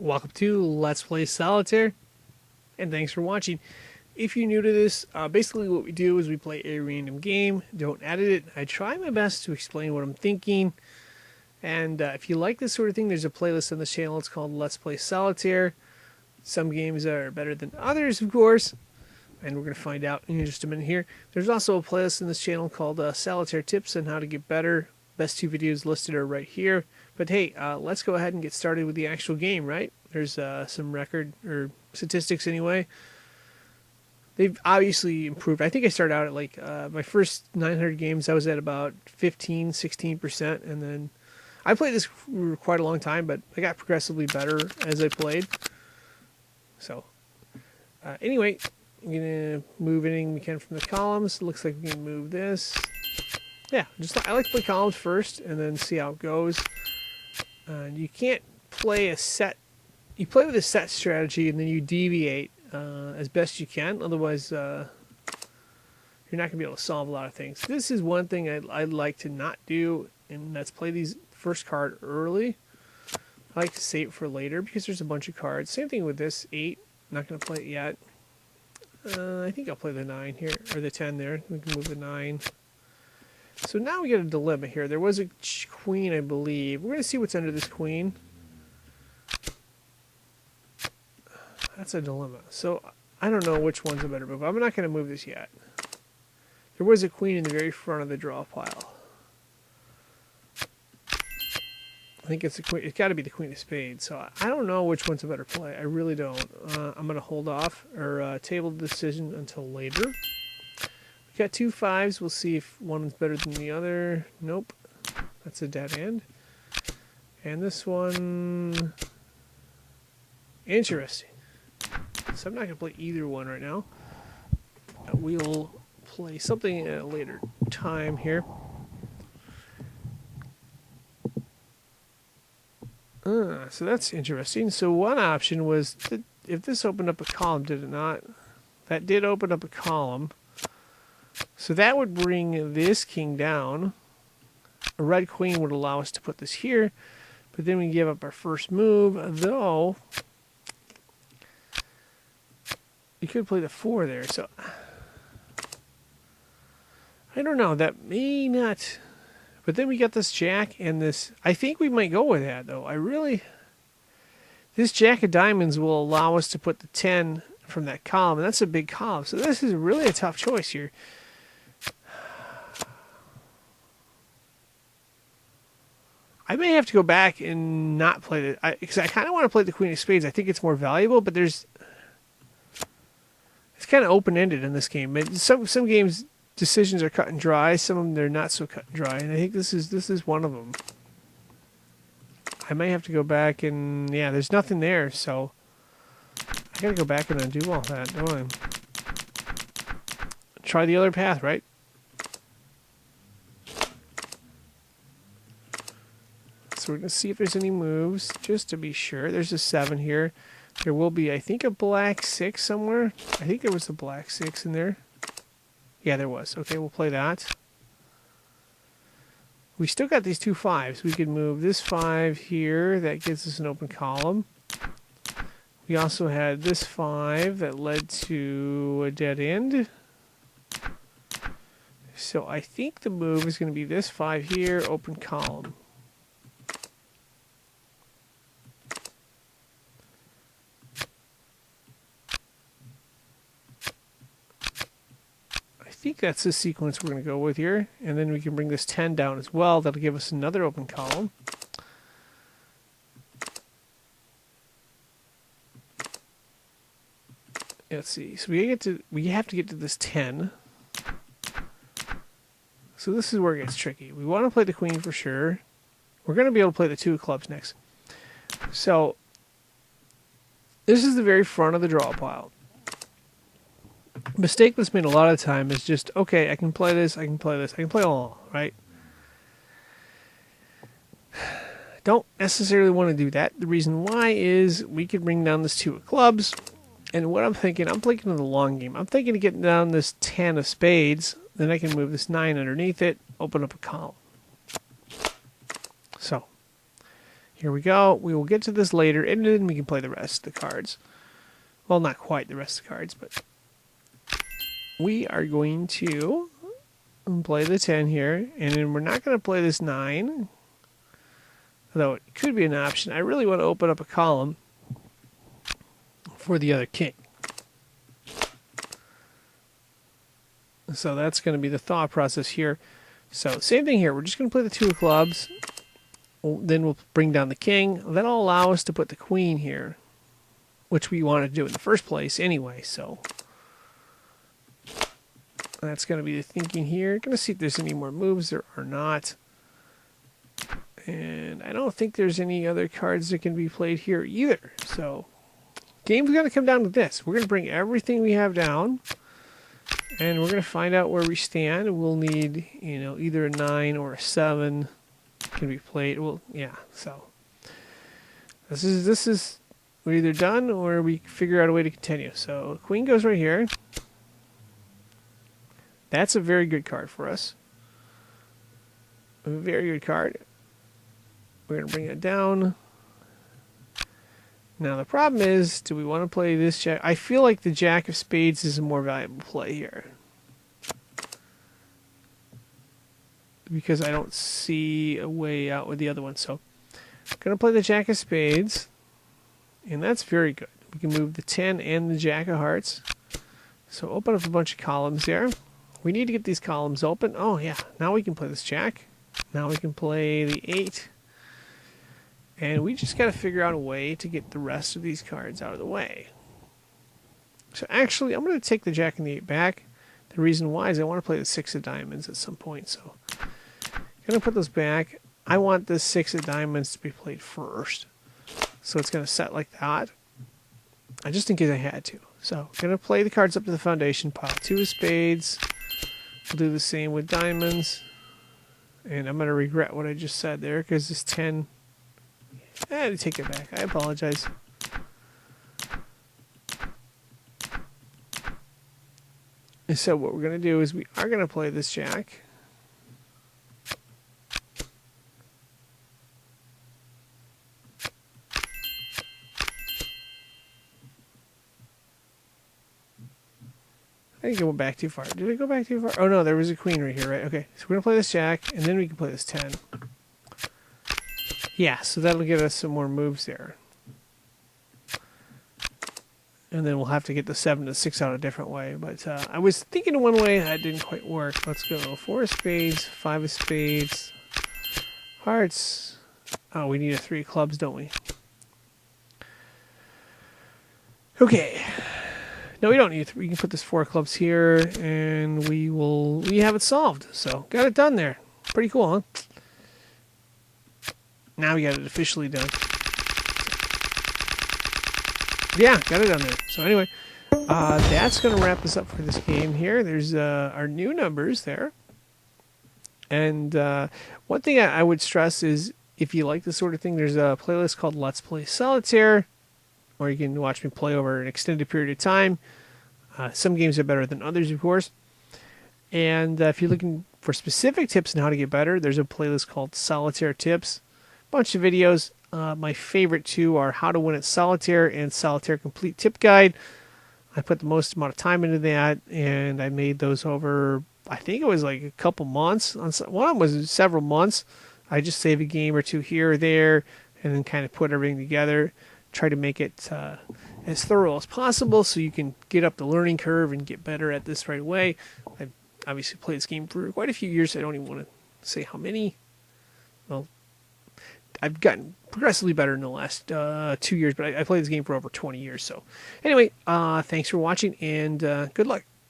Welcome to Let's Play Solitaire, and thanks for watching. If you're new to this, basically what we do is we play a random game, don't edit it. I try my best to explain what I'm thinking, and if you like this sort of thing, there's a playlist on this channel. It's called Let's Play Solitaire. Some games are better than others, of course, and we're going to find out in just a minute here. There's also a playlist in this channel called Solitaire Tips on How to Get Better. Best two videos listed are right here. But hey, let's go ahead and get started with the actual game, right? There's some record, or statistics anyway. They've obviously improved. I think I started out at like, my first 900 games, I was at about 15, 16%. And then I played this for quite a long time, but I got progressively better as I played. So, anyway, I'm going to move anything we can from the columns. Looks like we can move this. Yeah, I like to play columns first and then see how it goes. You can't play a set. You play with a set strategy and then you deviate as best you can. Otherwise, you're not going to be able to solve a lot of things. This is one thing I'd like to not do, and that's play these first card early. I like to save it for later because there's a bunch of cards. Same thing with this 8. Not going to play it yet. I think I'll play the 9 here, or the 10 there. We can move the 9. So now we get a dilemma here. There was a queen, I believe. We're going to see what's under this queen. That's a dilemma. So I don't know which one's a better move. I'm not going to move this yet. There was a queen in the very front of the draw pile. I think it's a queen. It's got to be the queen of spades. So I don't know which one's a better play. I really don't. I'm going to hold off or table the decision until later. We got 2 5s. We'll see if one's better than the other. Nope. That's a dead end. And this one... Interesting. So I'm not going to play either one right now. We'll play something at a later time here. So that's interesting. So one option was, if this opened up a column, did it not? That did open up a column. So that would bring this king down. A red queen would allow us to put this here. But then we give up our first move, though you could play the 4 there. So I don't know. That may not... But then we got this jack and this... I think we might go with that, though. This jack of diamonds will allow us to put the 10 from that column. And that's a big column. So this is really a tough choice here. I may have to go back and not play it. Because I kind of want to play the queen of spades. I think it's more valuable, but it's kind of open-ended in this game. Some games... Decisions are cut and dry. Some of them they're not so cut and dry, and I think this is one of them. I may have to go back and yeah, there's nothing there, so I gotta go back and undo all that, don't I? Try the other path, right? So we're gonna see if there's any moves, just to be sure. There's a 7 here. There will be, I think, a black 6 somewhere. I think there was a black 6 in there. Yeah, there was. Okay, we'll play that. We still got these 2 5s. We could move this 5 here. That gives us an open column. We also had this 5 that led to a dead end. So I think the move is going to be this 5 here, open column. I think that's the sequence we're going to go with here. And then we can bring this 10 down as well. That'll give us another open column. Let's see. So we have to get to this 10. So this is where it gets tricky. We want to play the queen for sure. We're going to be able to play the 2 of clubs next. So this is the very front of the draw pile. Mistake that's made a lot of the time is just, okay, I can play this, I can play this, I can play all, right? Don't necessarily want to do that. The reason why is we could bring down this 2 of clubs, and what I'm thinking of the long game. I'm thinking of getting down this 10 of spades, then I can move this 9 underneath it, open up a column. So, Here we go. We will get to this later, and then we can play the rest of the cards. Well, not quite the rest of the cards, but we are going to play the 10 here, and then we're not going to play this 9, though it could be an option. I really want to open up a column for the other king. So that's going to be the thought process here. So same thing here. We're just going to play the 2 of clubs. Then we'll bring down the king. That'll allow us to put the queen here, which we wanted to do in the first place anyway. So that's going to be the thinking here. Going to see if there's any more moves. There are not. And I don't think there's any other cards that can be played here either. So game's going to come down to this. We're going to bring everything we have down, and we're going to find out where we stand. We'll need, either a 9 or a 7 can be played. Well, yeah. So this is we're either done or we figure out a way to continue. So queen goes right here. That's a very good card for us. A very good card. We're going to bring it down. Now the problem is, do we want to play this jack? I feel like the jack of spades is a more valuable play here, because I don't see a way out with the other one. So I'm going to play the jack of spades, and that's very good. We can move the 10 and the jack of hearts. So open up a bunch of columns there. We need to get these columns open. Oh yeah, now we can play this jack. Now we can play the 8. And we just got to figure out a way to get the rest of these cards out of the way. So actually, I'm going to take the jack and the 8 back. The reason why is I want to play the 6 of diamonds at some point. So I'm going to put those back. I want the 6 of diamonds to be played first. So it's going to set like that. Just in case I had to. So I'm going to play the cards up to the foundation pile. 2 of spades. We'll do the same with diamonds. And I'm going to regret what I just said there, because this 10... I had to take it back. I apologize. And so what we're going to do is we are going to play this jack. I think it went back too far. Did it go back too far? Oh no, there was a queen right here, right? Okay, so we're going to play this jack, and then we can play this 10. Yeah, so that'll get us some more moves there. And then we'll have to get the 7 to 6 out a different way. But I was thinking one way, that didn't quite work. Let's go 4 of spades, 5 of spades, hearts. Oh, we need a 3 of clubs, don't we? Okay. No, we don't need 3. We can put this 4 of clubs here, and we have it solved. So, got it done there. Pretty cool, huh? Now we got it officially done. Yeah, got it done there. So anyway, that's going to wrap us up for this game here. There's our new numbers there. And one thing I would stress is, if you like this sort of thing, there's a playlist called Let's Play Solitaire, where you can watch me play over an extended period of time. Some games are better than others, of course. And if you're looking for specific tips on how to get better, there's a playlist called Solitaire Tips. Bunch of videos. My favorite 2 are How to Win at Solitaire and Solitaire Complete Tip Guide. I put the most amount of time into that, and I made those over, I think it was like a couple months. One of them was several months. I just save a game or 2 here or there, and then kind of put everything together. Try to make it as thorough as possible so you can get up the learning curve and get better at this right away. I've obviously played this game for quite a few years. I don't even want to say how many. Well, I've gotten progressively better in the last 2 years, but I played this game for over 20 years. So anyway, thanks for watching, and good luck.